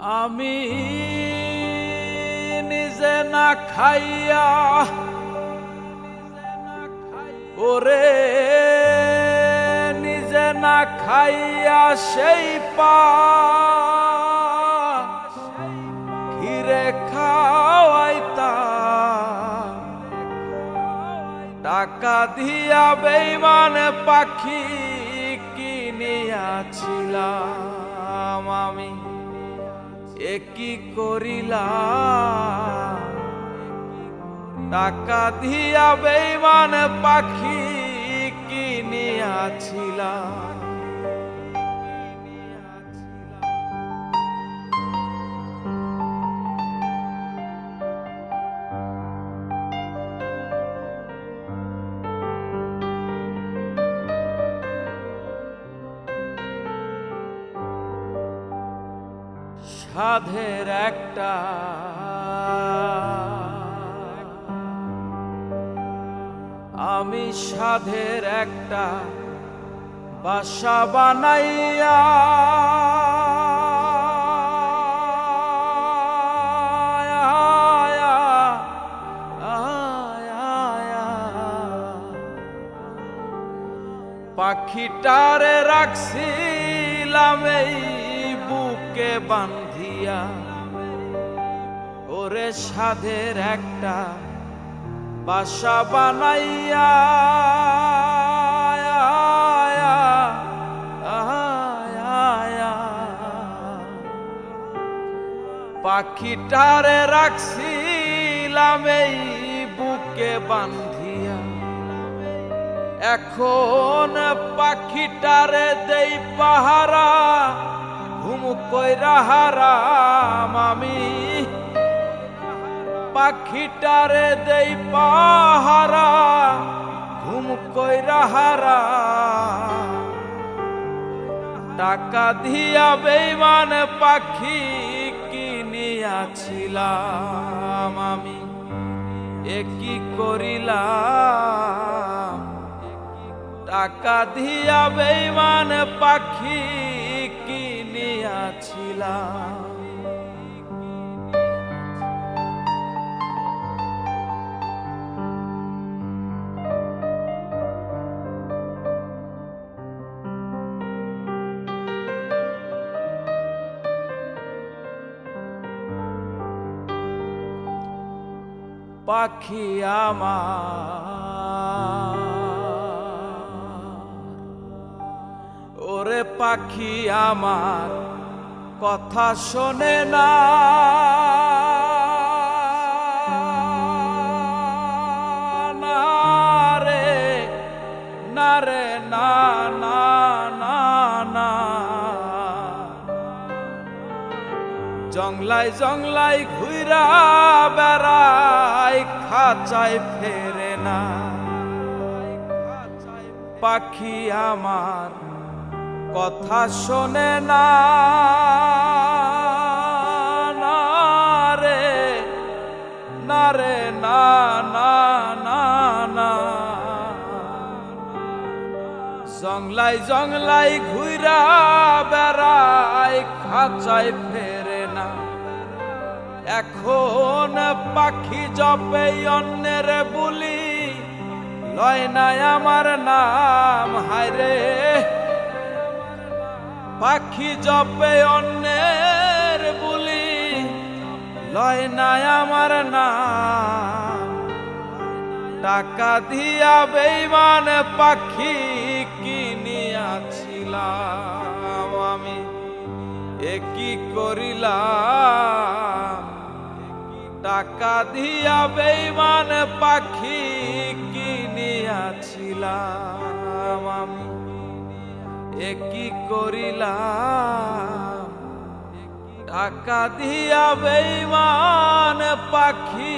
আমি নিজে না খাইয়া ওরে নিজে না খাইয়া সেই ঘিরে খাওয়াইতা টাকা দিয়া বেঈমান পাখি কিনিয়াছিলাম আমি কি করিলাম টাকা দিয়া বেঈমান পাখি কিনিয়াছিলাম। সাধের একটা আমি সাধের একটা বাসা বানাইয়া পাখিটারে রাখছিলাম এই বুকে বান্ধিয়া ওরে সাধের একটা বাসা বানাইয়া পাখিটারে রাখছিলাম এই বুকে বান্ধিয়া এখন পাখিটারে দেই পাহারা ঘুম কইরা হারাম আমি পাখিটারে দেই পাহারা ঘুম কইরা হারাম টাকা দিয়া বেঈমান পাখি কিনিয়াছিলাম আমি কি করিলাম টাকা দিয়া বেঈমান পাখি কিনিয়াছিলাম। পাখি আমার ওরে পাখি আমার কথা শোনে না রে না রে না না না না জংলাই জংলাই ঘুইরা বেড়াই খাঁচায় ফেরে না পাখি আমার কথা শোনে না রে না রে না না না না জংলাই জংলাই ঘুইরা বেড়াই খাঁচায় ফেরে না এখন পাখি জপে অন্যের বুলি লয় নাই আমার নাম হায়রে পাখি জপে অন্যের বুলি লয় নাই আমার নাম টাকা দিয়া বেঈমান পাখি কিনিয়াছিলাম আমি কি করিলাম টাকা দিয়া বেঈমান পাখি কিনিয়াছিলাম আমি কি করিলাম টাকা দিয়া বেঈমান পাখি